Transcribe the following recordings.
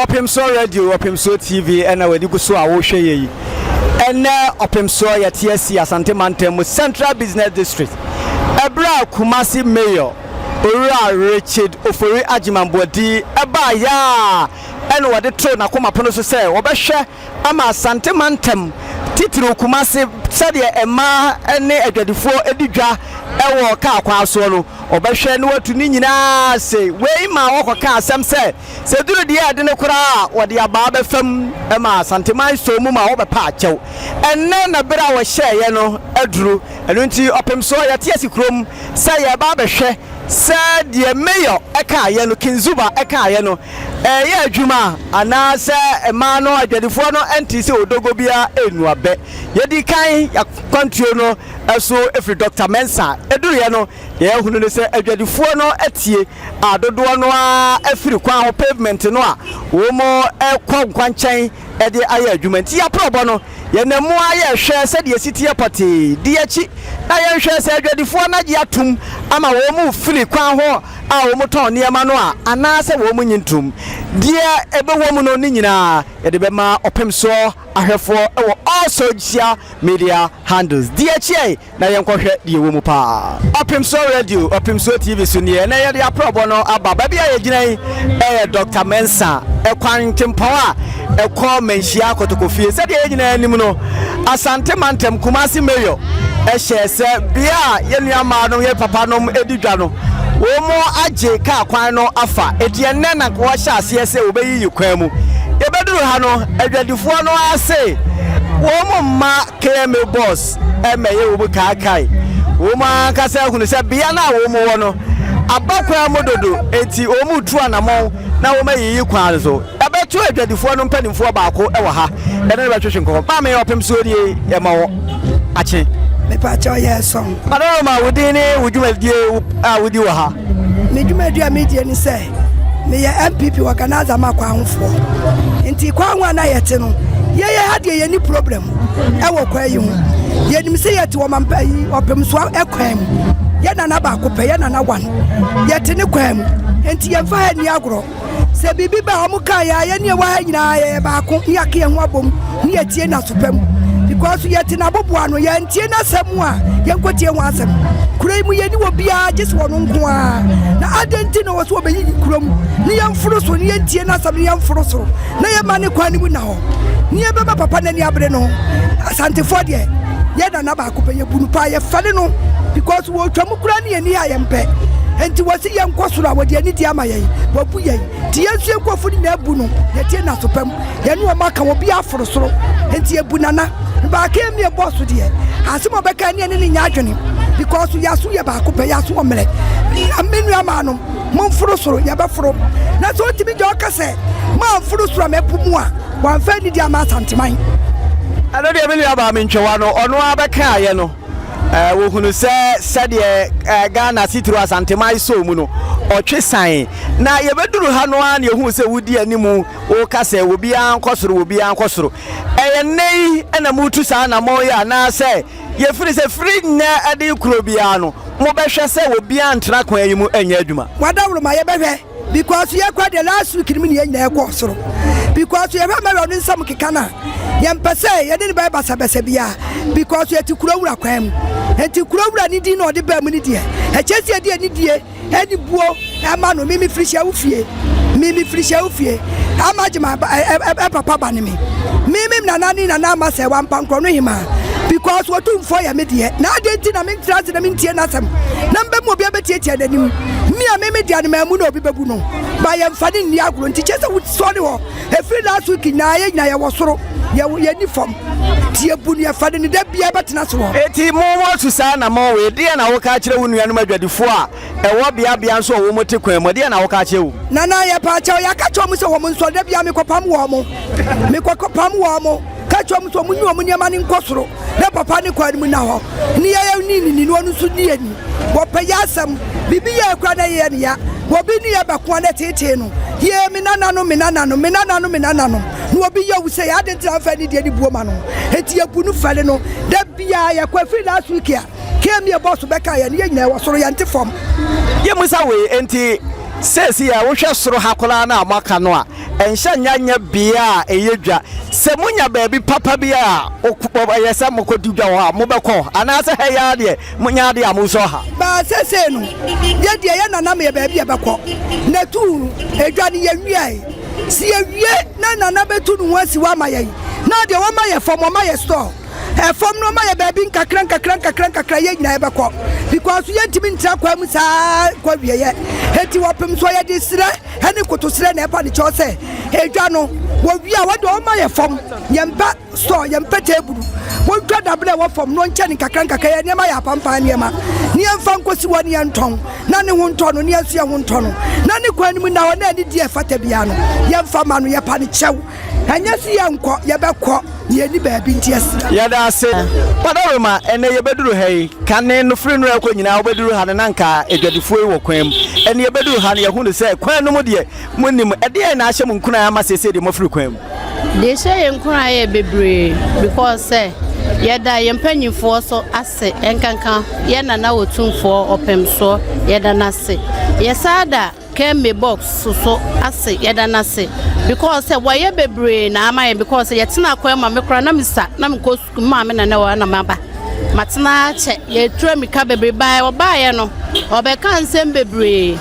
Opemsuo radio, Opemsuo TV, and we do so. I will share you. And Opemsuo ya TSC Asante Mantemu Central Business District. Ebra Kumasi Mayor, Ora Richard Ofori Ajimambodi, Eba ya. And what the throne na kuma pono so say, Obeshe ama Asante Mantem. Titru Kumasi said Emma ene edwadifo edidwa ewo ka akwa so no obehwe ne watuni nyina se wei ma wokoka asem se duru de ade ne kura wode aba ba fam ma Asanteman so mu ma wo be pa achew enne na bera wo hye ye no aduru enu nti Opemsuo ya tiasi krom se ye ba behwe se de mayor eka ye no kinzuba eka ye no ye adwuma ana se ema no adwadifo no enti se odogo bia enu abe ye di kan ya country no eso every Dr. Mensa eduru ye no ye hunu ne se adwadifo no etie adodo no a afiri kwan ho pavement no a wo mo ekwankwanchan ede aye adwuma nti ya probo no ye nemu aye hwe se de sitie pati di achi na ye hwe se adwadifo na je atum ama wo mu firi kwan ho a wo mo ton niema no a ana se wo mu nyintum die ebe wo mu no ni nyina ye de be ma Opemsuo ahwefo ewo all social media handles die achi na ye nkwohwe die wo mu pa Opemsuo radio Opemsuo TV so ne na ye de aprobo no aba ba bia ye ginan Dr. Mensa ekwan tempo a ekọ menhia kotokofie se de ye ginan anim no Asante Mantem Kumasi Mayor ehye se bia ye nuama no ye papa no edidwa no wo mo agye ka kwan no afa edienne na ko hya ase se obeyi kwan mu ye beduru ha no adwadifo no ase wo mo ma KMA boss emeye wo buka kai wo ma ka se hunu se bia na wo mo wo no abakwa mododo enti o mu tu anamon na wo ma yi kwan so ebetu adwadifo no mpanimfo baako e wo ha ene be twetwe nko ba me Opemsuo die ye ma wo ache me pa cha ye song adoma wudi ni wudwumadie wudi wo ha me dwumadie media ni say me ye MPP organizer makwa ahofo nti kwa nwa na yete no ye hade ye ni problem e wo kwa yi hu ye nim say yete wo mampa yi Opemsuo ekwam ye na na ba ko pe ye na na wan yete ni kwam nti ye fa ha ni agro se bibi ba omu ka ya ye ni wa ha nyina ye ba ko yake ye ho abom ni yetie na sopam because yete na boboa no ye ntie na semu a ye nkotie ho asem kurai mu ye ni wo bia jesi wono nko a na adenti no wo so obeyi kurom ni ye mforo so ni ye ntie na asem ni ye mforo so na ye ma ne kwani mu na ho ni ye beba papa na ni abre no Asante fo de ye na ba ko pe ye bunu pa ye fale no because wo twam kura ni ye ni aye mpe enti wasi ye nkosoro a wode ani di ama ye wabu ye ti yesu ekofo ni na abu no ye tie na sopam ye no maka wo bia aforo soro enti ebu nana ba ka mi e boss de asimo be ka ni ni nya adwene because yaso ye ba ko pe yaso omre amenu ama no mo foro soro ye be foro na so timi je okase ma foro soro mepu mu a wan fa ni di ama Asanteman ado de me aba me ntwewa no ono abeka ye no wo hunu se de Ghana City Asanteman so mu no otwe san na ye beduru ha no an ye hu se wudi animu wo kase wo bia nkosoro eye nei na mutu sa na mo ya na se ye free se free na ade kuro bia no mo behwe se wo bia ntra kwan yi mu anya adwuma wadawro ma ye behwe because ye kwa the last week ni ye nyina ekosoro because ye ma no nsam kekana ye mpese ye de ba basabese bia because ye ti kuro wura kwan mu enti kuro wura ni di no de ba mu ni die echesi die ni die eni buo ama no mimi frishia ufie amajima papa ba ni mimi na nani na na ma se wa mpankro no hima because what to for ya me die na adenti na me trans na me ntie na sam na mbe mo bia betietie danim mi a mimi dia na mamu na obi bebu no ba ye mfani ni agro nti chese wo sori ho e free last week na ye wo soro ye ni form tie bu ni afade ni da bia betena so ho eti mo to sa na mo we die na wo ka kire wo nuanu adwadifo a e wo bia nso wo mo te kwan mo die na wo ka kire wo na ye pa cha ya ka cho mo se wo mo nso da bia me kopam wo mo kacho mso munyu omunye mani nkosoro na papa ni kwa mu na ho ni ye ni no nu su ni ani wo pa yasam bibi ye kwa na ye ya wo bi ni ye ba kwa na tete no ye minana no no wo bi ye wo se ya de transfer ni de ni buoma no eti ye bunu fale no da bia ye kwa free last week ya kem ye boss be ka ye ni ye nyina wo soro ye nte form ye musa we enti sesi ya wo hwe soro hakola na amaka no a enhye nyanya bia eyedwa se munya baabi papa bia okupọ yesa mokodudwa ho mobekọ anase heya de munya de amuso ha ba sese no ye de ye nana me baabi ebekọ na tu edwa ne ye wiai si ye wie na nana betu no wasi wa maye na de wa maye fom wa maye store from no my baby kakra ye nyina ebekọ because ye ntimi ntra kwa mu saa kwa wie ye eti Opemsuo ye de sire ene kotosire na epa ne cho se edwa no wo wi a wo de o maye fom ye mpa store ye mpa table wo dwa dable wo fom no nche ne kakra ye ne ma ya pampa ne ma ne mfa nkosi wo ne nton na ne ho nton no ne asu ye ho nton no na ne kwa nim na wo na ni die fata bia no ye mfa ma no ye pa ne chew anya si ye nkọ ye bekọ ye ni baabi ntias ya da se padaroma ene ye beduru hei kane no free no ekọ nyina wo beduru ha ne nanka edwadifo wo kwam ene ye beduru ha ne ye hu ne se kwan no mu de munim ede na ahye mu nkuna ya ma sese de mo free kwam de se ye nkuna ye bebre because ye da ye mpanyifo so ase enkankan ye nana wotumfo Opemsuo ye da na se ye sada kembe box so ase ye da na se because why ye bebre na amaye because ye tena kwa ma mekra na misa na mkosu ma me na wa na maba matena che ye tura mika bebre bai oba ye no obeka nsem bebre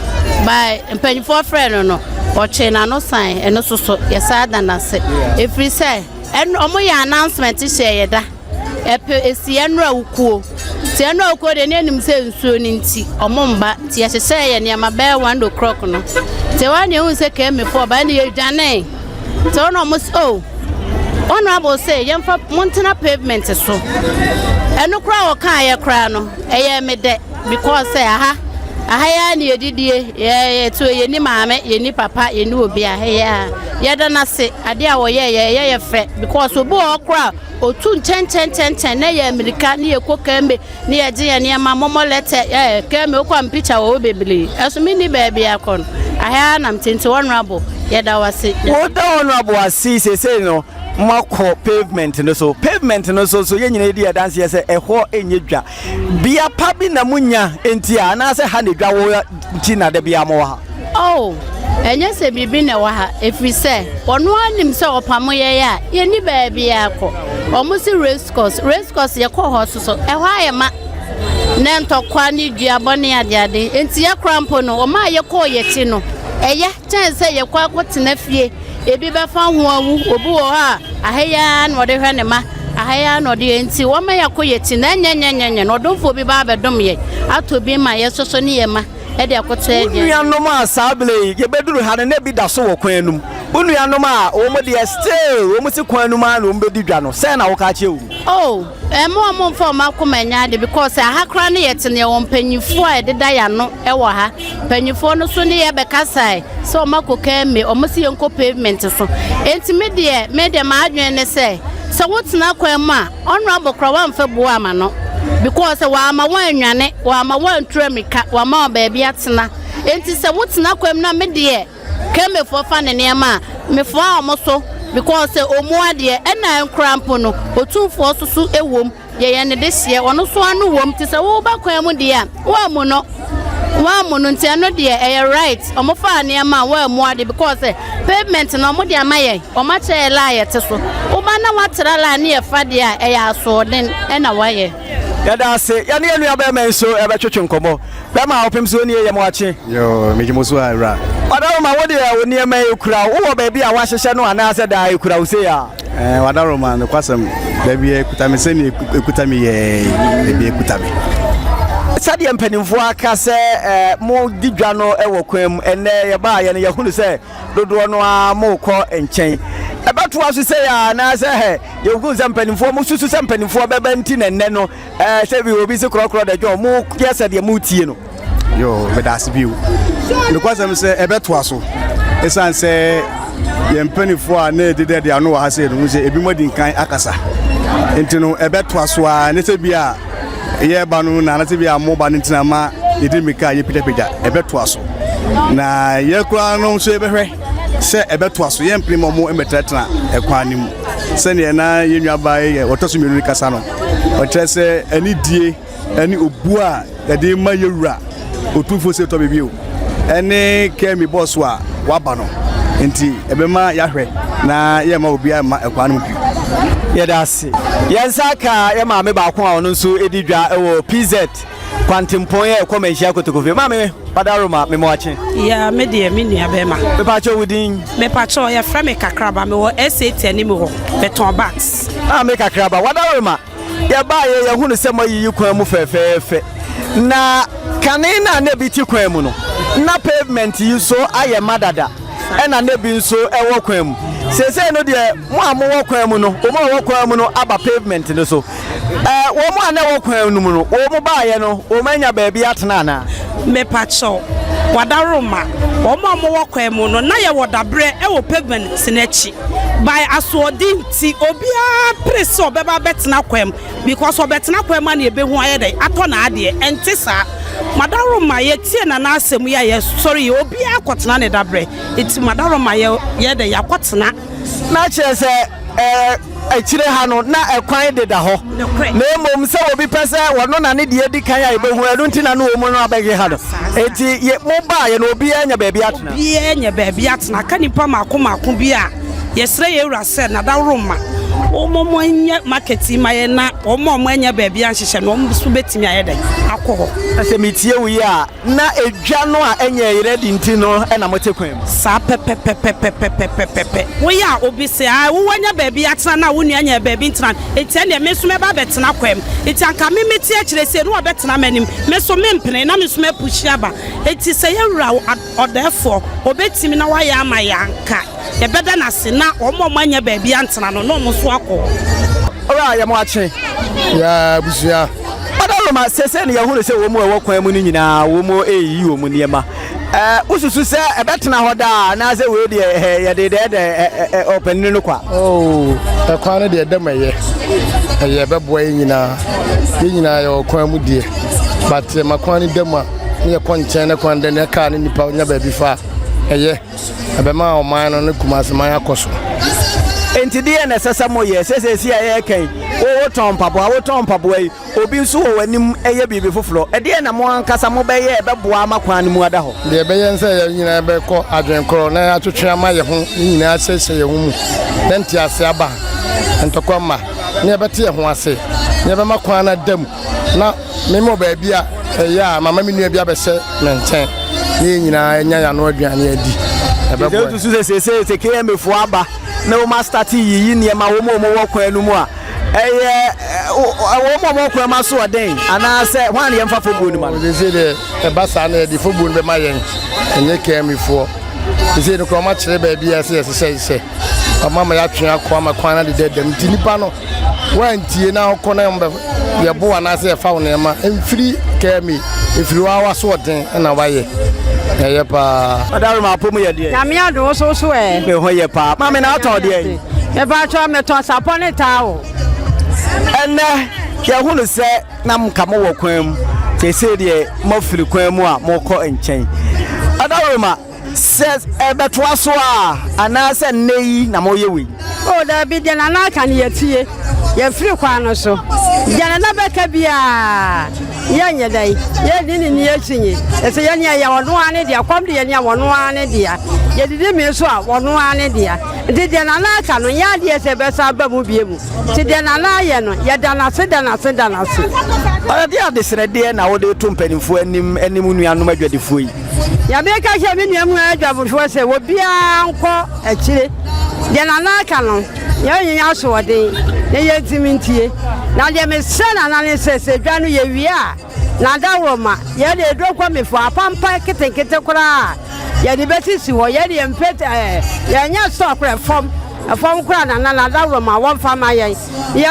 bai mpanyifo friend no oche na no sign eno so ye sada na se every say en omo ya announcement share ye da epe esi enra ukuo ti enra ukuo de ne nim se nsuo ni nti omomba ti ye hye ye ne ma be 1 o'clock no ti wa ne hu se ka me for ba ne ye dwane ti ono mo oh honorable say ye mfa montana pavement so eno kra wo kan ye kra no eye me de because say aha ya ne yedidie ye to ye ni maame ye ni papa ye ni obi ya ye da na se ade a wo ye fe because obo okra otu nchen na ye America ne ye kokambe ne ye je ye ne ma momo lete keme okwa mpicha wo bebele eso mi ni baabi akon aha na mtenti honorable ye da wase wo da honorable asi se no mako pavement no so ye nyina di dance ye se eho enyedwa bia pa bi na munya enti a na se ha ne dwa wo nti na da bia mo ha oh enye se bibi na wa ha efri se ono anim se opamo ye ni baabi akọ omusi race course ye ko ho so eho ayema na ntokwa ni dua bone ade enti ye krampo no o ma ye ko ye ti no eye chance ye kwa kwotena fie ebi be fa ho awu obi wo ha ahaya na ode hwe ne ma ahaya na ode enti wo ma yakọ ye ti na nyenyenyenye no domfo bi ba bedom ye atobi ma ye soso ne ye ma e de akoto ye nuanom a sabele ye beduru ha ne bi da so wo kwanum nuanom a wo mo de still wo mo si kwanum a no mbedi dwa no se na wo ka che wu oh mo mfo ma komanya de because ahakra ne ye tene wo mpanyifo a de da ya no e wo ha panyifo no so ne ye be kasai so makoka me o mo si yenko pavement so enti me de ma adwen ne se so wotena kwan ma honorable kra wa mfa bo ama no because wa ma wan nwane wa ma wan tramika wa ma baabi atena enti se wotena kwan na me de keme fo fa ne ne ma me fo a mo so because omu ade na nkrampo no otumfo soso ewom ye ne de hye ono so anu wom ti se wo ba kwan mu de a wa mu no nti ano de right omo fa ne ma wa mu ade because pavement no mo de amaye o ma che la ye te so wo ba na watera la ne ye fa de a aso den na wa ye ya da se ya ne anu ba men so e be twetwe nkomo ba ma Opemsuo ne ye mo ache yo mejimusu ara wadaroma wo de wo ne ma ekura wo ba bia wa hyehye no ana se da ekura wo se ya wadaroma no kwasem da bia ekuta me se ne ekuta me ye bia ekuta me sade mpanimfo aka se mo didwa no ewo kwam ene ye ba ye ne ye hunu se dodo no a mo kọ enchen ebeto aso se ya na se he ye hu se mpanimfo mo susu se mpanimfo beba nti nenne no se bi obi se krokro da jo mo yesa de mo tie no yo me da sibiu no kwasem se ebeto aso esan se ye mpanimfo a na edede de ano ha se no se ebi modi nkan akasa enti no ebeto aso a ne se bia ye banu na na tibi amoba ntina ma yedimika ye pidapida ebeto aso na ye kura no so ebehwe se ebeto aso ye mprimo mo emetetena ekwanim se ne na ye nwaba ye wotoso menu kasa no o trese ani die ani obu a yede ma yewura otufo se to bebio ene kemi boss wa waba no nti ebema yahwe na yema obi ama ekwa no pi yɛdase yɛnsa ka yɛ maame baako a ɔno nso edi dwa ɛwɔ PZ kwantimpon yɛ ɛkɔ manhyia kotokofie maame padaroma memoache ya me de me nua bema mepacho wudin mepacho ya fra me kakraba me wo SAT ani me ho beton bags me kakraba wadaroma ya ba ye hunu sɛ mo yiyi kwan mu fɛfɛɛfɛ na kane na na bi ti kwan mu no na pavement yi so ayɛ madada ɛna na bi nso ɛwɔ kwan mu sese no de mo amwo kwan mu no o mo wɔ kwan mu no aba pavement no so wo mo ana wɔ kwan mu no wo mo ba ye no o manya ba bi atena na me pacho wadaroma wo mo wɔ kwan mu no na ye wodabre ɛwɔ pavement sinachi by asodinti obia press obeba betena kwam because obetena kwam na ebehu ayede ato na ade entisa madaroma ye tie na na asemu ya ye sorry obia akotena ne dabre enti madaroma ye de yakotena na chese achire ha no na ekwan de da ho na emom se obi pese wono na ne de kan ya ebehu adu nti na no omo no abege ha do enti ye mo ba ye no obi anya ba bi atena obi anya ba bi atena kanipa mako bia yesre ye wura se na da roma omomo anya marketing maye na omomo anya ba bia nhihye no omso betimi ayede akọ ase mitie wi a na edwa no a anya yire di nti no na motekwam sa pepe wo ya obi se a wo anya ba bia atena na wo nu anya ba bi ntena enti na me so me ba betena kwam enti anka me meti akire se no obetena manim me so me mpene na me so me pushi aba enti se ye wura odefo obetimi na wa ya amayanka ye beda na se na omomo anya ba bia ntena no no so akọ ora ya mo ache ya busia padaroma sese ne yahunu se wo mu ewo kwan mu ni nyina wo mu eyi wo mu niema ususu se ebetena hoda na se we de ye de open no kwa ekwan no de demeye ye beboa nyina ye kwan mu die but makwan ni dema ne konchen ne kwan de ne ka ne nipa nya ba bi fa eye ebema o man no ne Kumasi Mayor akoso enti de na sesa mo ye sese si aye kan wo ton pabo yi obi nso wo wanim eye bibi foforo e de na mo ankasa mo be ye beboa makwan mu ada ho de be ye nse ye nyina be ko adwenkoro na atwetwe ama ye ho nyina asese ye ho mu nti ase aba ntokoma ne bete ye ho ase ne be makwan na dam na memo ba bia ya mama mi nua bia be se me nchen ne nyina enya ya no aduane adi e be bo se KMFo aba na o master ti yi niema wo mo wo kwan nu mu a wo mo kwan ma so oden ana se hwan ye mfa fobu nu ma they say the basa na the fobu nu be ma yen enye KMFo they say no ko ma kire ba bia se mama ya twen akwa makwan na de dem ti nipa no wantie na okọ na mbe ye bo ana se fa wo niema emfiri KMI efiri wa so oden na wa ye eye pa adaruma apomu ye de na me ado so me ho ye pa mama na ato de me ba cho me to sapone tawo enne ye hunu se na mka mo wo kwan mu te se de mo firi kwan mu a mo kɔ nkyɛn adaruma says ebeto aso a ana se nei na mo ye wi o da bi de na na ka ne yetie ye firi kwan no so jana na beka bia ye nye dai ye di ni ye chinye ese ye ne ya wono ane dia kwam de ye ne wono ane dia ye di me so a wono ane dia de na na ka no ya de ese be sa ba mu bie mu ti de na na ye no ye da na se ala dia de sere de na wo de to mpanimfo anim nuanom adwadefo yi ya be ka hye me nuamu adwabofo se wo bia nko akire de na na ka no ye nya so wode ne ye timintie na de me se na ne se dwa no ye wi a na da roma ye de do kwa me fo apampa ketenkete kura ye de betisi ho ye de mpete ye nya so kura fom kura na da roma won fa ma ye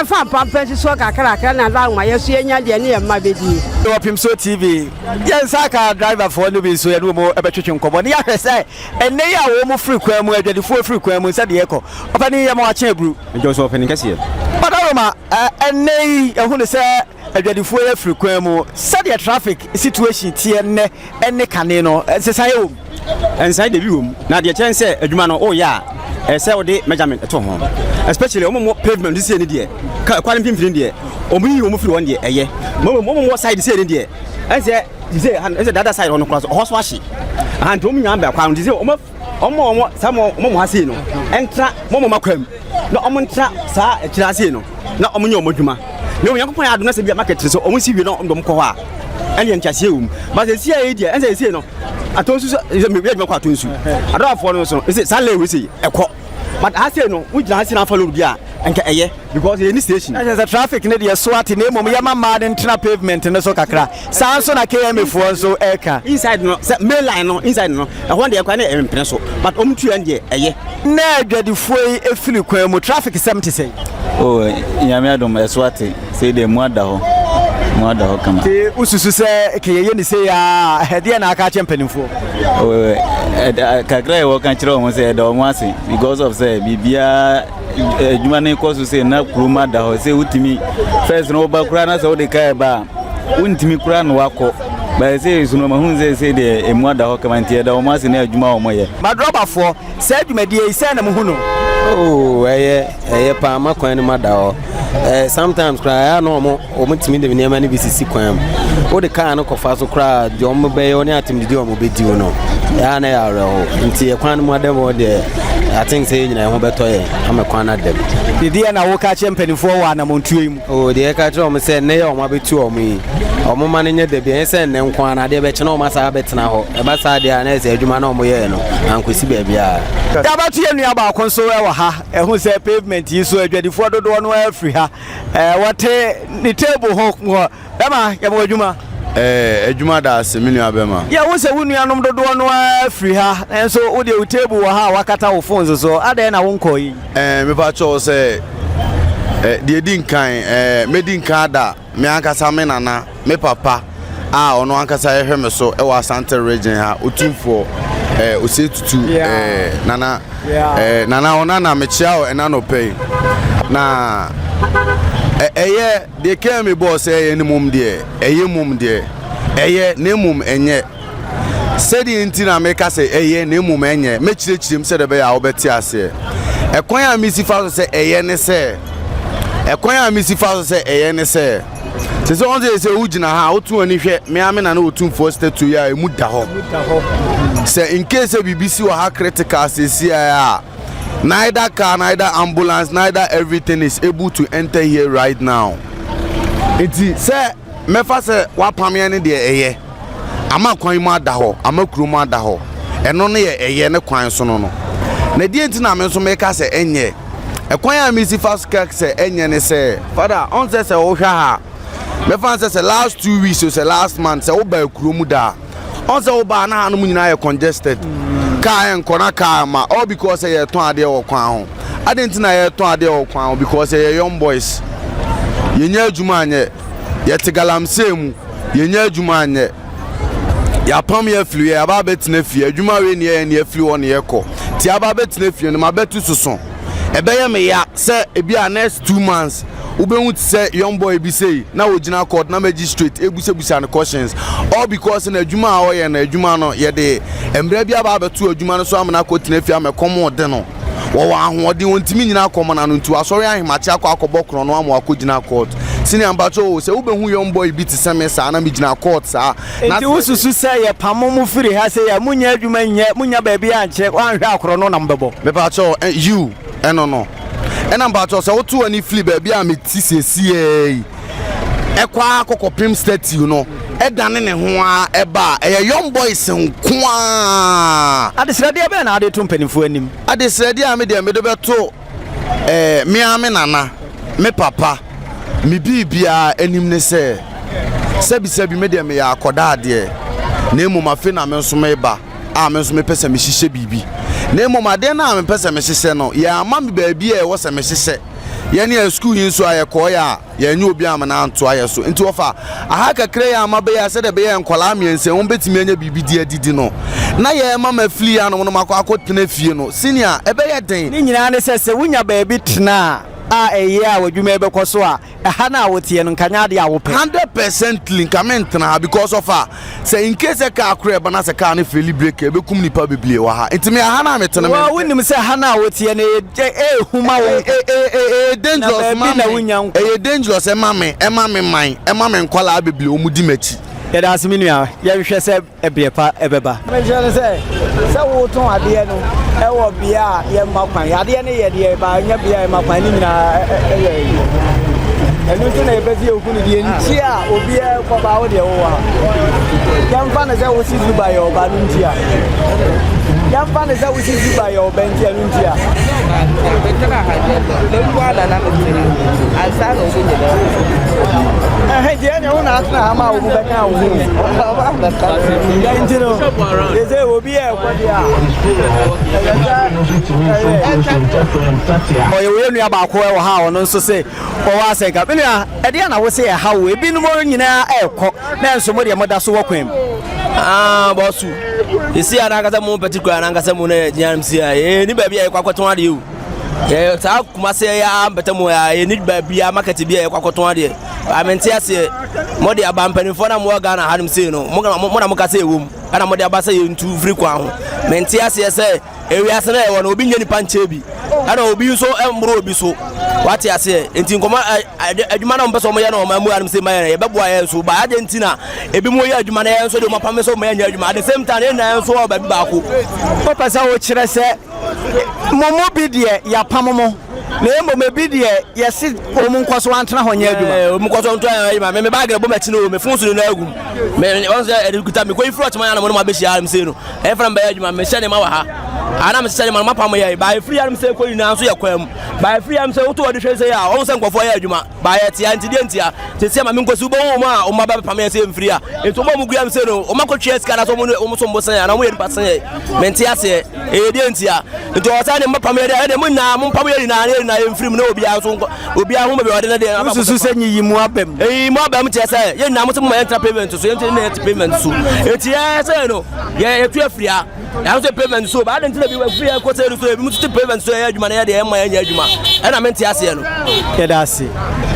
fa pampa si so kakra na da roma ye so ye nya de ne ye ma bedi Opemsuo TV yensa ka driver for no bi so ye no mo ebetwetwe nkomo ne ya hwese enne ya wo mo free kwan mu adwadefo free kwan mu se de yekɔ opani ye mo ache abru njo so openi kase padaroma enne ehunu se adwadefo ye free kwan mu se de traffic situation tie enne kane no se sai wo ensai de bi wo na de chen se adwuma no o ya se wo de measurement to ho especially omo pavement this ni de kwalin pimfin de omo yi omo free won de eye mo side say ni de ese the other side on cross horse washi and omo nya ba kwa ndi say omo omo samo omo hase no entra momo makwam na omo ntra saa ekirase no na omo nye omo dwuma na Onyankopon ya Adum na se bia market so omo si wi no omo kɔ hɔ a ene nkyase ewum but se sia e dia ense se no atonsu so me bia dwuma kɔ atonsu adɔfo no so se sale we se ekɔ but hase no wo gyina hase na follow bia enka eye because any station as a traffic ne dey so ati na mom yama ma de ntra pavement ne so kakra sanso na KM fo so eka inside no main line no inside no e ho de kwa na empene so but omtu an de eye na adwadifo efiri kwan mu traffic 70 say oh nyame Adum eswati say de mu ada ho kama te ususu se keye ni say ya hede na aka chempanimfo oh kakra e wo kan kire o say de o mu ase because of say bibia adwuma ne koso say na kuruma da ho say utimi first no ba kura na say o de kai ba untimi kura no wako ba say suno mahun say de emu ada ho kama ntie da o mu ase na adwuma o mo ye madrobafo say adwumadie yi say na mu hu no oh eye pa makwan ni mada ho sometimes cry ya no mo timi de niam na bisisi kwan o de car no kofa so cry de o mo be yo ni atim de o mo be di o no ya na ya re ho nti e kwan mo dem o de I think say nyina ho beto ye amekwan na dem de na wo ka chempanimfo wa na montuo mu oh de ka tro mo say ne ye o ma betu o mo yi o mo ma ne nye de bi say ne nkwan na de be che na o ma sa betena ho e ba sa de na say adwuma na o mo ye no ankosi ba bia ya ba tu ye nua ba kon so e wa ha e hu say pavement yi so adwadifo dodo no afri ha wote ni table ho ema ya mo adwuma adwuma da seminu abema ya wo se wunuanom dodo no afri ha enso wo de table wo ha wakata wo phone so ade na wo nko yi me pa cho se de din kan me din kan da me ankasa me nana me papa ono ankasa ehwe me so e wa Asante region ha otumfo osetutu nana nana ona na me chia o ena no pay na eye de ke me boss eye ni mum de eye mum de eye ne mum enye sedi nti na me ka se eye ne mum enye me chirechirem se de be ya obeti ase ekwan ya misi fa se eye ne se ekwan ya misi fa se eye ne se se on se ugina ha otu ani hwe me ame na otu for statue ya emu da ho se in case BBC wa ha critical se ya neither car, neither ambulance, neither everything is able to enter here right now. Iti say me fa say wa pamia ne de eye. Ama kwan mu ada ho, ama kuru mu ada ho. Eno ne ye eye ne kwan so no no. Na die nti na me so me ka say enye. E kwan ya me si fa say enye ne say, father, on say wo hwa ha. Me fa say last 2 weeks, say last month, say wo ba kuru mu da. On say wo ba na anu mu nyina ye congested. Car and corner car ma all because ye ton ade o kwan ho adenti na ye ton ade o kwan ho because ye young boys ye nya adwuma anye ye tegalamse mu ye nya adwuma anye ya pam ye flu ye aba betina fie adwuma we ne ye ne flu won ye ko ti aba betina fie no ma betu soso ebe ye me ya say e bia next 2 months ubenwu say young boy bi say na ogina court na magistrate ebusebusa and questions all because na adwuma a o ye na adwuma no ye de embre bia ba betu adwuma no so amana court na fia me komo de no wo wa ahode wontimi nyina komo na no ntu asori ahemachi akọ kro no amu akogina court sini ambacho say ubenwu young boy bi ti seme sa na megina court sa na ti ususu say ye pamomu firi ha say ya munya adwuma nye munya ba bia anche wanhwe akro no na mbebo me pa cho you no and I'm about to say, "Otu ani flip baby, I'm TCCA. Ekwa kokopim state, you know. Edane ne ho eba, young boys nkwa. Adesrade be na ade to mpanimfo anim. Adesrade a me de me do beto me ame nana, me papa, me bibia anim ne se. Sebi me de me ya akoda ade. Na emu mafe na me nso me ba. A me nso me pese me hihye bibi. Na emu made na me pese me hihye no. Ya ama me baabi e wo se me hihye. Ye ne school yin so aye ko ya nye obi am na anto aye so. Nti wo fa aha kakra ya ama be ya se de be ya nkola miense wo betimi anya bibi di adidi no. Na ye mama fli ya no no makwa fie no. Senior e be ye den. Ni nyina ne se wunya baabi tena a eye a wadwuma ebe kwaso a ha na wotie no nkanya de a wo pe 100% link na because of her say in case a car crab na say car ne feli break e be kum nipa beblie wa ha ntimi ha na metena me wa wonim say ha na wotie ne huma wo dangerous man na wonya dangerous e ma me man e ma me nkwala beblie omudi machi yɛda ase me nua yɛhwehwɛ sɛ ɛbrɛpa ɛbɛba mɛhwɛ no sɛ wotɔn adeɛ no ɛwɔ bea a yɛmma kwan adeɛ no yɛ deɛ ba nyɛ bea a yɛmma kwan ne nyinaa ɛyɛ ɛno nso na yɛbɛsi yɛku no deɛ nti a obiara kɔba wo deɛ wowɔ a yɛmfa no sɛ wosi zuba yɛ ɔba no nti a yɛmfa no sɛ wosi zuba yɛ ɔba nti a no nti a deɛ ne wo na atena ha ma wo mu bɛka wo mu nti no yɛ sɛ obi yɛ ɛkɔde a ɔyɛ nua baako ɛwɔ ha ɔno nso sɛ ɔwɔ asɛnka menua ɛdeɛ na wo sɛ yɛ ha wo ebinom nyinaa ɛɛkɔ na nso mo deɛ moda so wɔ kwan mu bosu isi ana kasa mo particular ana kasa mo na jiam si a ni ba bia kwakoton ade o ta Kumasi ya ambeta mo ya ni ba bia market bia kwakoton ade amenti ase mo de abampanifo na mo ga na hanim sei no mo na mo kasa ewom ana mo de abasa ye ntu free kwa ho menti ase se ewi ase na e wo na obi nyani panche bi ana obi so embro obi so wati ase enti nkoma adwuma na mpeso mo ya na o mamu hanim sei maye ye beboa ye so ba ade enti na ebi mo ya adwuma na ye so de mo pam so mo ya adwuma at the same time na so ba bi ba ko papa wo kire se momo bi de ya pam mo na emo me bi de yesi omu nkoso antena ho nya adwuma omu nkoso nto ya me ba gere bo mati no me funsu no agum me won say edukuta me ko ifro chama ya na mo ma be shi hanim sei no e fra ba adwuma me hye ne ma wa ha ana me hye ne ma pam ya ba free hanim sei ko ina so ya kwam ba free hanim sei woto wode hwe sei ya won say nkofo ya adwuma ba ya tia nti de ntia te se ma me nkoso bo wo ma o ma ba pam ya sei mfiri a eto mo guam sei no o ma ko twa sika na so mo so mbo san ya na mo ye pasan ya me ntia se e de ntia nti o sa ne ma pam ya de mo na mo pam ya na mfiri na obi aso obi ahụ mebe ọdịna dị na susu se nyi mu abem mu abem tie say ye na mo se mo enter payment so ye na payment so eti say no ye etu afria ya so payment so ba adịn ti bi free ko say so ebi mu ti payment so ye adwuma na ye de ma ye adwuma e na me ntia se no ye da se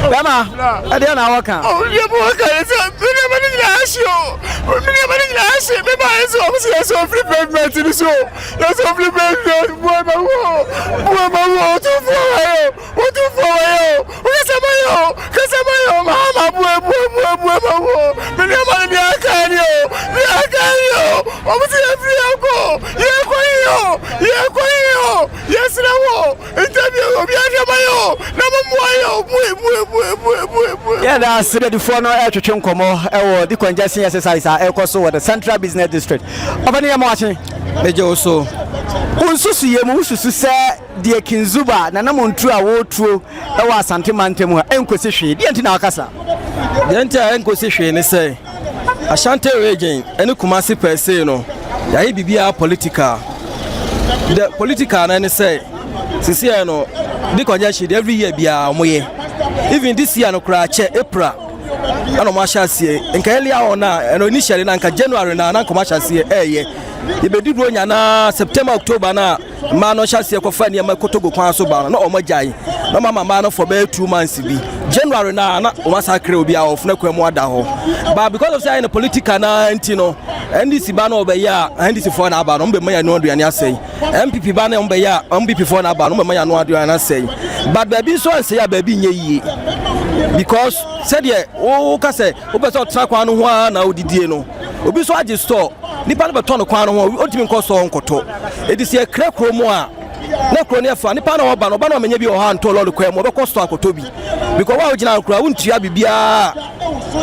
bema ade na waka ye mo waka se me ma ni na asio me ba so mo se so free payment ni so ya so free payment bo ma wo to fo what do for you? Kasamayo, mama, bue, many of my canyo, almost every uncle, yes, no, interview of Yamayo, Namamoyo, yeah, that's the phone air to Chunkomo, or decongestion exercise, Ecoso, the Central Business District. Opening watching, Major also. Unsusu ye mu susu se de kinzuba na namontu a wotuo e wa asante mantemu a enkosi hwe de ntina akasa de ntia enkosi hwe ne se Ashanti region ene Kumasi per se no ya ye bibia political the political na ne se sisi e no decongestion every year bia omoye even this year no kra che April ana mo ahyasie nka elia ona eno initially na nka January na nka mo ahyasie eye yebedidu nya na September October na ma no hyase kofa ne ma kotogo kwan so ba na o magyae na mama no for be 2 months bi January na o masakre obi a of na kwam ada ho but because of say in political na ntino NDC ba na obeya NDC for na aba no mbe maya no aduane asai MPP ba na obeya MPP for na aba no mbe maya no aduane asai but baby so say ya baby nye yie because said ye o ka say o be so tra kwan no ho na odidie no obi so age store nipa no beto no kwan no ho otimi nko so nkoto edisi e kra kromo a na kroni afa nipa no oba no menya bi o ha nto lolo kwa mo be ko store akoto bi because wa ogina nkura wontua bibia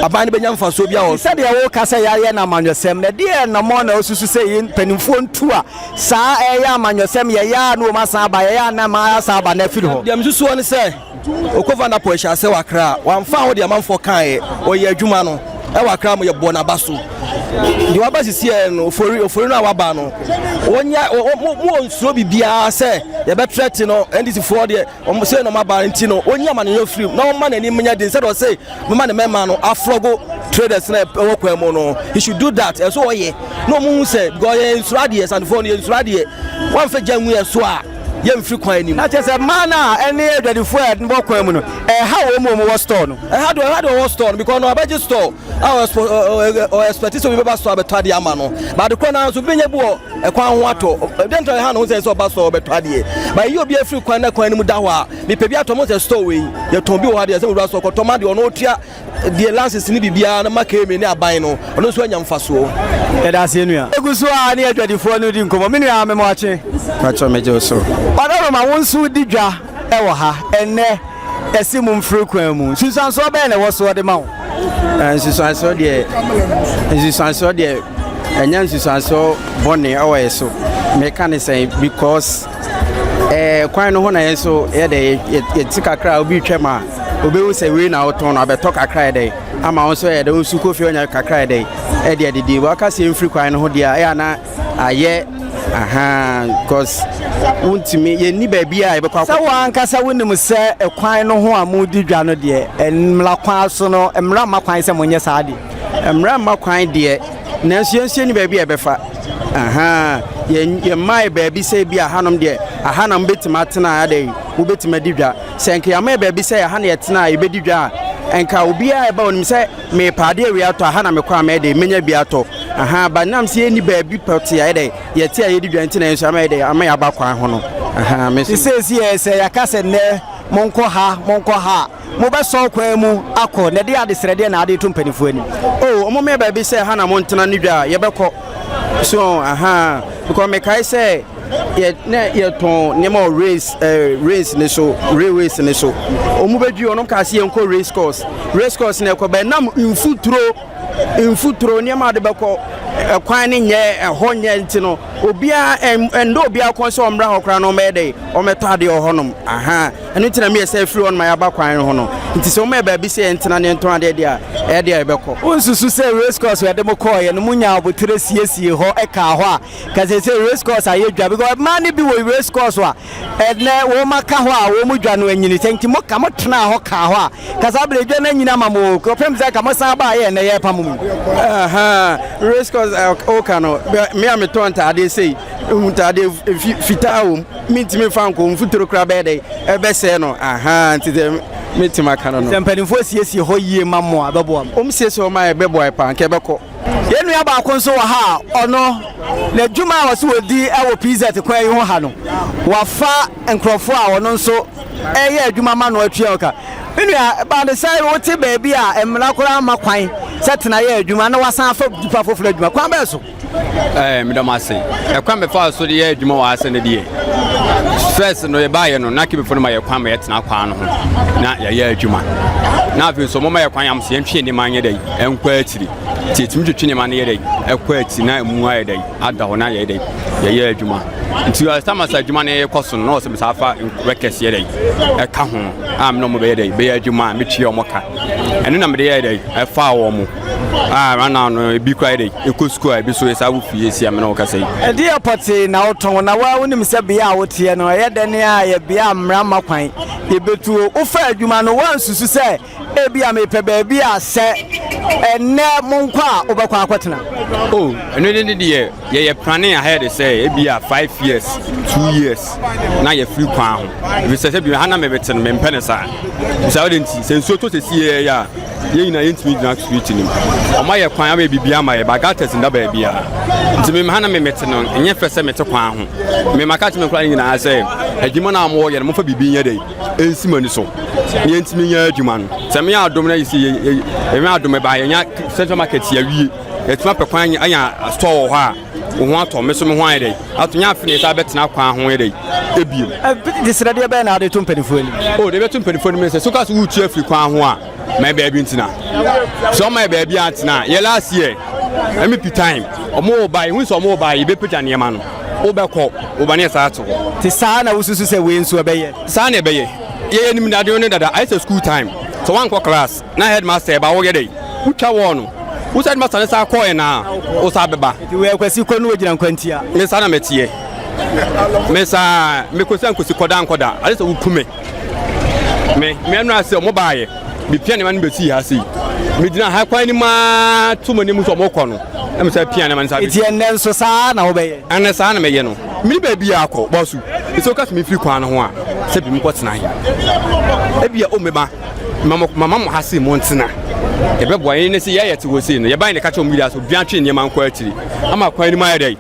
aban ne benya mfa so bia o said ye wo ka say ya na amanyosem na de na mo na osusu say panimfo ntu a saa ya amanyosem ye ya na o masa aba ye ya na ma asa aba na firi ho dem susu woni say okova na po ehia say wakra wamfa ho de amanfo kan ye o ye adwuma no e wakra mo ye bo na baso di waba sisi no ofori no waba no wonya mo nsuro bibia se ye be threat no NDC for de o say no maba nti no wonya ma no free na o ma na ni menya de said o say mama ne mema no afrogo traders na wo kwa mo no he should do that so oye no mo say because nsuro de and for nsuro de wan fa janwu ye so a ye mfiri kwan anim na chese mana ene edwadifo e nbo kwan mu no ha wo mo wo store no ha do wo store because no abaji store or expertise we be so beto ade amano but the corner so benye bo e kwan ho ato den to ha no say so ba so beto ade but you obi afiri kwan na kwan mu da ho a me pe bi atomo say store we ye ton bi ho ade say we so ko to ma de ono tua the lances ni bibia na maka emi ni aban no ono so anya mfaso e da se nua eguso a na adwadifo no di nkomo me nua me mo ache kwacho meje so odoro ma wonsu di dwa e wo ha enne esi mu mfiri kwan mu susanso be na wo so de ma wo nsusanso de enya nsusanso bone away so mechanic say because kwan no ho na yeso ye de yetika kra obi twema obi wo say we na oton na beto kakra de ama won so ye de osu kofi onya kakra de e de didi waka se mfiri kwan no ho dia ya na aye because untimi ye ni baabi a ebekwa sa wan kasa wonim se kwan no ho amudi dwa no de emla kwan so no emra ma kwan se monye saade emra ma kwan de nanso yensie ni baabi ebefa ye mai baabi se bi ahanom de ahanam betima tena ade wo betima didwa senke ya mai baabi se ahana ye tena ye bedidwa enka obi a eba onim se me paade wi ato ahana me kwa me de menya bi ato ba nam se ni baabi poti ya de ye tia ye didwa ntina enso ama de ama ya ba kwan ho no me se se ya kase ne monko ha mo ba so kwan mu akọ ne de ade srede na ade to mpanifo ani omo me baabi se hana mo ntena nidwa ye bekọ so because me kai say ye ton ne mo race ne so railways ne so omu bedwi onom ka se enko race course ne ko be nam infutro ne ma de bekọ kwan ne nye ho nye ntino obia endo obia kon so omra hokra no me dey o metade o honom eno ntina me say free on my aba kwan ho no nti so me ba bi say ntina ne nton ade dia e dia e bekọ onsusu say race course we de mo call ye no munya obotire siesie ho e ka ho a ka say race course aye dwa because man bi wo race course wa edne wo maka ho a wo mu dwa no anyini tenti mo ka mo tena ho ka ho a ka sa bre dwa na nyina mamo ko pem say ka mo san ba ye na ye pamu race course okano me am tonta ade say untade fitawo mitimi fanko mfuturo kra be dey ebe se no nti mitima kana no sempanifo siesie ho yie mamo abebo siesie o ma ebebo pa nke beko yenu ya ba konso wa ha ono na djuma wa so odi ewo pizza te kwan ho ha no wafa enkrofo a ono nso eye adwuma ma no atwa oka enu ya ba de sai wo te baabi a emla kora ma kwan setena ye adwuma na wasan afa dipa foforo adwuma kwan ba so me do ma se kwan be fa so de ye adwuma wa ase ne die first no ye ba ye no na ke be fo no ma ye kwan ma ye tena kwan no ho na ye adwuma na afi so mo ma ye kwan am se ntwe ni manye dai enkwa atiri tietim twetwe ni manye dai ekwa ati na emu aye dai ada ho na ye dai ye adwuma nti ya sama sa adwuma na ye koso no so me safa rekese ye dai eka ho am no mo be ye dai be adwuma me tue omoka eno na me de ye dai e fa wo mo rana no bi kwa dai ekosku a bi so esa wo fie sia me no ka sei e dia poti na oton na wa wonim se bia wo tie no ye de ne a ye bia mra makwan ye betu wo fa adwuma no wan susu se e bia me pe ba bia se enne monkwa obakwa akwatena eno de de ye planning ahead say e bia 5 years 2 years na ye free kwan ho bi se bi hana me beten me mpenesa bi sa odenti se nso to se sie ya ye nyina yentimi dina street ni o ma ye kwan ama bibia ma ye bagates nda ba bia nti me hana me meten no enye fese mete kwan ho me makati me kwan nyina say adwuma na mo ye mo fa bibi nya dai ensimani so ne yentimi nya adwuma no se me adom na yisi ye me adom ba ye nya central market ya wie etima pe kwan anya store ho a wo ato me so me ho aye dai atonya afine sa betena kwan ho ye dai ebiem disrade be na ade to mpanifo ni de be to mpanifo ni me se so ka so wutu afri kwan ho a my baby ntina so my baby antina ye last year MP time omo buy hu so omo buy be pita ne ma no wo be ko wo ba ne sa ato ti sa na wususu se we nso be ye sa na be ye ye nim na de ne dada I say school time so one class na headmaster ba wo ye dey utwa wo no wo said master sa call ye na wo sa beba ti we kwasi ko no wogina nkwantia me sa na metie me sa me ko san ko si koda nkoda ale se wo kume me no ase omo ba ye bi piano man be si ha si me dina ha kwan ni ma to mani mu so mo ko no na me say piano man sabi ti enen so sa na wo be ye ane sa na me ye no me ba bi akọ bosu so ka me free kwan ho a se bi me ko tena he e bia o me ba mama mo ha si mo ntena ebe boy ne se ye yete wo se no ye ban ne ka cho media so bia twe ne man kwa akiri ama kwan ni ma dai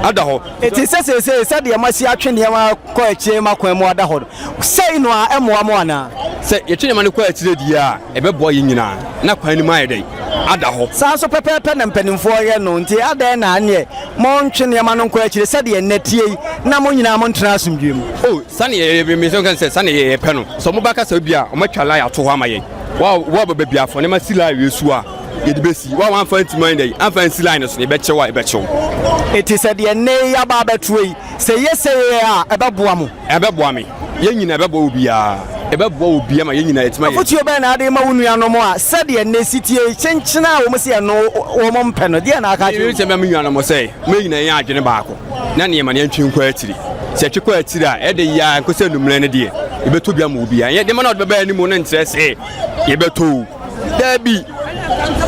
ada ho eti se de ma si atwe ne ma kwa akiri ma kwan mu ada ho sei no a emoa mo ana se ye twe ne man kwa akiri di a ebe boy nyina na kwan ni ma dai ada ho sa so pepepe na mpanimfo ye no nti ada na ane mo ntwe ne ma no kwa akiri se de netie na mo nyina mo ntra asomdwem oh sane ye me so kan se sane ye pe no so mo baka sa bia o ma twala ya to ho amaye wa ba bia fo ne ma sila yesu a ye de besi wa wan fanti mind dey an fanti line so ne be chewa e be chew it is de ne ya ba betui se yese a e be boa mo e be boa me ye nyina e be boa obia e be boa obia ma ye nyina etima ye futuo be na ade ma wonu ano mo a se de ne sitie chenchina wo mo se no wo mo mpe no de na aka je se me nyana mo se me nyina ye adwene baako na ne ma ne ntwi nkwa atiri se twekwa atiri a e de ya nkose numre ne de e be to bia ma obia ye de ma na de be ni mo ne ntre se ye be to dabi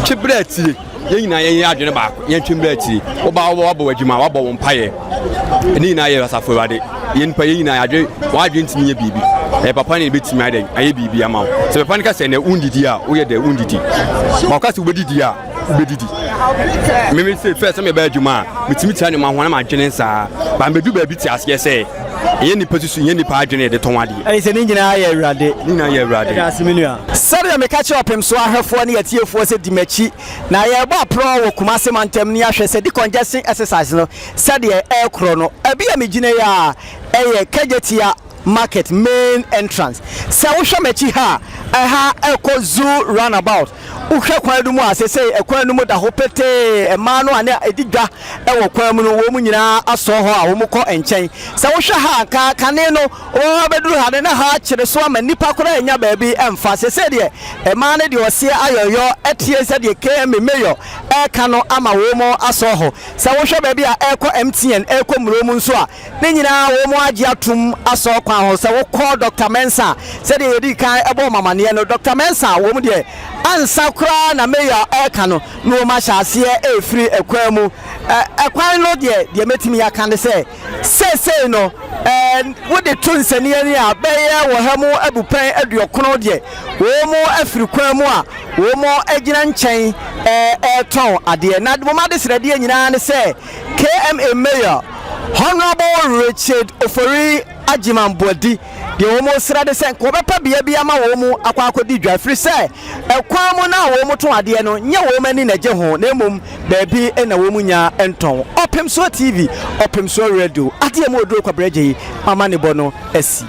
chibrati ye nyina ye adwene baako ye chibrati wo ba wo ba wadwuma wo ba wo mpaye ni na ye asafo wade ye npa ye nyina adwe wa adwe ntimi ye bibi e papa ne betimi ade aye bibi ama se papa ne ka se ne undidi a wo ye de undidi ma ka se ubedidi a ubedidi me se first me ba adwuma metimi tia ne ma ho na ma adwene sa ba medu ba bi ti ase se ye ni position ye ni pa adwene de ton ade ai se ni nyina ye awrade ni na ye awrade da asiminu sɛdeɛ meka kyerɛ Opemsuo ahwɛfoɔ ne yɛtiefoɔ sɛ di m'akyi na yɛbɔ aprɔ wɔ Kumasi mantam ne ahwɛ sɛ decongestion exercise no sɛdeɛ ɛkorɔ no abi a megyina yi a ɛyɛ Kajetia market main entrance sɛ wohwɛ m'akyi ha ɛha ɛkɔ zoo roundabout wohwɛ kwan no mu a sɛsɛ ɛkwan no mu da ho petee ɛmaa no a ne ɛdi dwa ɛwɔ kwan mu no wɔn mu nyinaa asɔ hɔ a wɔn kɔ nkyɛn sɛ wohwɛ ha kane no wɔn bɛduru ha ne ha kyerɛ so ama nipa koraa nya baabi ɛmfa sɛsɛ deɛ ɛmaa no deɛ ɔseɛ ayɔyɔ ɛtie sɛ deɛ KM Mayor ɛka no ama wɔn asɔ hɔ sɛ wohwɛ baabi a ɛkɔ MTN ɛkɔ mmuro mu nso a ne nyinaa wɔn agye atum asɔ kwan hɔ sɛ wokɔ Dr. Mensa sɛdeɛ yɛdi kan ɛbɔ mamaneɛ no Dr. Mensa wɔn deɛ ansa kura na Mayor ɛka no no wɔn ahyɛ aseɛ ɛfiri ɛkwan mu ɛkwan no deɛ metimi yaka ne sɛ sɛsɛ no wode to nsɛnniɛ ni a bɛyɛ wɔ ha mu abupɛn aduɔkono deɛ wɔn mu afiri kwan mu a wɔn mu agyina nkyɛn ɛtɔn adeɛ na wɔn ade srɛdeɛ nyinaa ne sɛ KM Mayor Honorable Richard Ofori Agimambodi de wɔn srade sɛ nkɔbɛpa bia bi ama wɔn mu akɔakɔdi dwa firi sɛ ɛkwan mu na wɔn mu to adeɛ no nyɛ wɔn ani na gye ho na mmom baabi na wɔn mu nya ntɔn Opemsuo TV Opemsuo Radio adeɛ mu oduro kwabrɛgye yi ama ne bɔ no asi